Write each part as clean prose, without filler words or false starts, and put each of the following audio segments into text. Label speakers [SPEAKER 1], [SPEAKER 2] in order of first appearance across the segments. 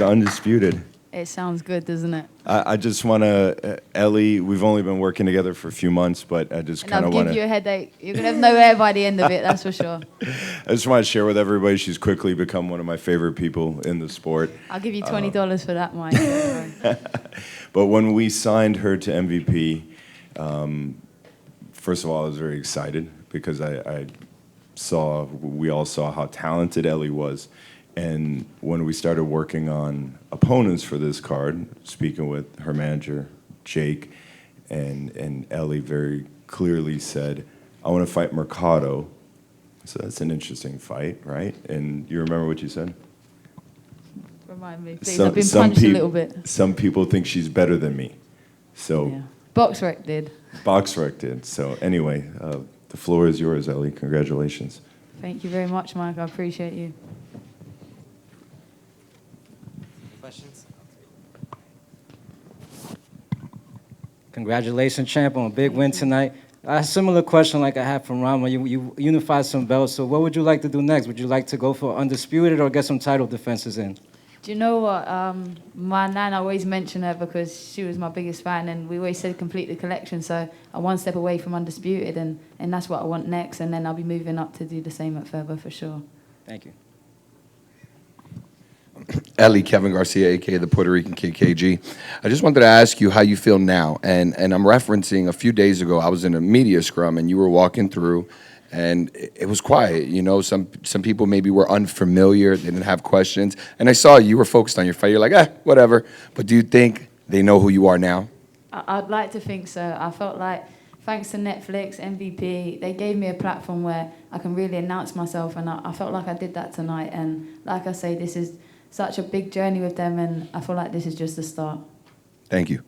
[SPEAKER 1] The Undisputed.
[SPEAKER 2] It sounds good, doesn't it?
[SPEAKER 1] I just want to, Ellie, we've only been working together for a few months, but I just kind of want to...
[SPEAKER 2] give you a headache. You're going to have no hair by the end of it, that's for sure.
[SPEAKER 1] I just want to share with everybody, she's quickly become one of my favorite people in the sport.
[SPEAKER 2] I'll give you $20 for that, Mike.
[SPEAKER 1] But when we signed her to MVP, first of all, I was very excited because we all saw how talented Ellie was. And when we started working on opponents for this card, speaking with her manager, Jake, and Ellie very clearly said, I want to fight Mercado. So that's an interesting fight, right? And you remember what you said?
[SPEAKER 2] Remind me, please. I've been punched a little bit.
[SPEAKER 1] Some people think she's better than me. So
[SPEAKER 2] yeah. BoxRec did.
[SPEAKER 1] BoxRec did. So anyway, the floor is yours, Ellie. Congratulations.
[SPEAKER 2] Thank you very much, Mike. I appreciate you.
[SPEAKER 3] Questions? Congratulations, champ, on a big win tonight. A similar question like I had from Rama. You unified some belts, so what would you like to do next? Would you like to go for Undisputed or get some title defenses in?
[SPEAKER 2] Do you know what? My nan, I always mention her because she was my biggest fan, and we always said complete the collection, so I'm one step away from Undisputed, and that's what I want next, and then I'll be moving up to do the same at Furbo for sure.
[SPEAKER 3] Thank you.
[SPEAKER 4] Ellie, Kevin Garcia, a.k.a. the Puerto Rican Kid KG. I just wanted to ask you how you feel now. And I'm referencing a few days ago, I was in a media scrum, and you were walking through, and it was quiet. You know, some people maybe were unfamiliar, they didn't have questions. And I saw you were focused on your fight. You're like, whatever. But do you think they know who you are now?
[SPEAKER 2] I'd like to think so. I felt like, thanks to Netflix, MVP, they gave me a platform where I can really announce myself, and I felt like I did that tonight. And like I say, this is such a big journey with them, and I feel like this is just the start.
[SPEAKER 4] Thank you.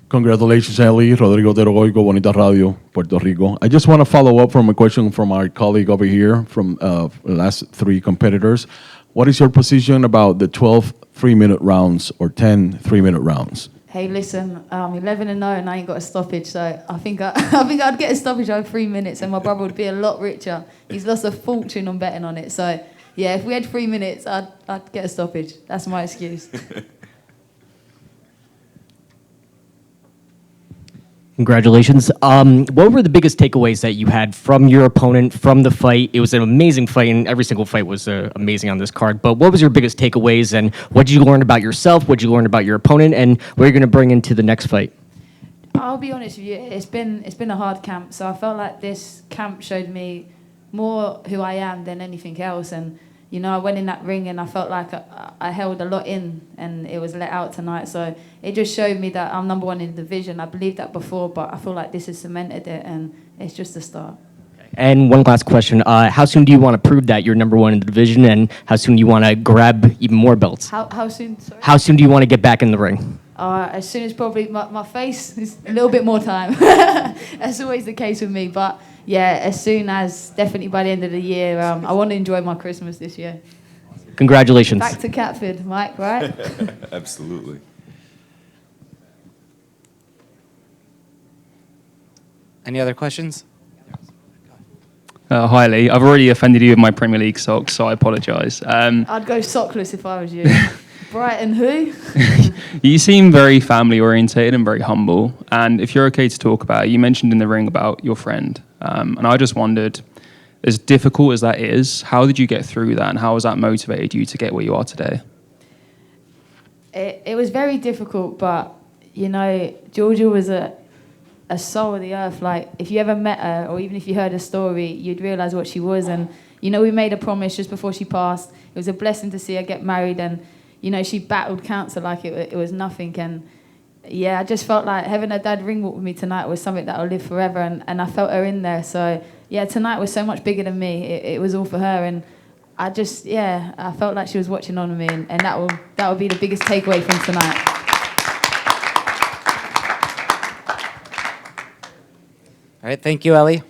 [SPEAKER 5] Congratulations, Ellie. Rodrigo de Rogoico, Bonita Radio, Puerto Rico. I just want to follow up from a question from our colleague over here from the last three competitors. What is your position about the 12 3-minute rounds or 10 3-minute rounds?
[SPEAKER 2] Hey, listen, 11-0 and I ain't got a stoppage, so I think I'd get a stoppage over 3 minutes, and my brother would be a lot richer. He's lost a fortune on betting on it, so yeah, if we had 3 minutes, I'd get a stoppage. That's my excuse.
[SPEAKER 6] Congratulations. What were the biggest takeaways that you had from your opponent, from the fight? It was an amazing fight, and every single fight was amazing on this card. But what was your biggest takeaways, and what did you learn about yourself? What did you learn about your opponent, and what are you going to bring into the next fight?
[SPEAKER 2] I'll be honest with you, it's been a hard camp, so I felt like this camp showed me more who I am than anything else. And you know, I went in that ring and I felt like I held a lot in, and it was let out tonight. So it just showed me that I'm number one in the division. I believed that before, but I feel like this has cemented it, and it's just the start.
[SPEAKER 6] And one last question. How soon do you want to prove that you're number one in the division, and how soon do you want to grab even more belts?
[SPEAKER 2] How soon? Sorry?
[SPEAKER 6] How soon do you want to get back in the ring?
[SPEAKER 2] As soon as probably my face is a little bit more time. That's always the case with me, but yeah, as soon as, definitely by the end of the year, I want to enjoy my Christmas this year.
[SPEAKER 6] Congratulations.
[SPEAKER 2] Back to Catford, Mike, right?
[SPEAKER 1] Absolutely.
[SPEAKER 3] Any other questions?
[SPEAKER 7] Hi, Lee. I've already offended you with my Premier League socks, so I apologise.
[SPEAKER 2] I'd go sockless if I was you. Brighton who?
[SPEAKER 7] You seem very family-orientated and very humble. And if you're okay to talk about it, you mentioned in the ring about your friend. And I just wondered, as difficult as that is, how did you get through that, and how has that motivated you to get where you are today?
[SPEAKER 2] It was very difficult, but, you know, Georgia was a soul of the earth. Like, if you ever met her, or even if you heard her story, you'd realise what she was. And, you know, we made a promise just before she passed. It was a blessing to see her get married, and, you know, she battled cancer like it was nothing. And, yeah, I just felt like having her dad ring walk with me tonight was something that I'll live forever, and I felt her in there. So, yeah, tonight was so much bigger than me. It was all for her, and I just, yeah, I felt like she was watching on me, and that will be the biggest takeaway from tonight.
[SPEAKER 3] All right, thank you, Ellie.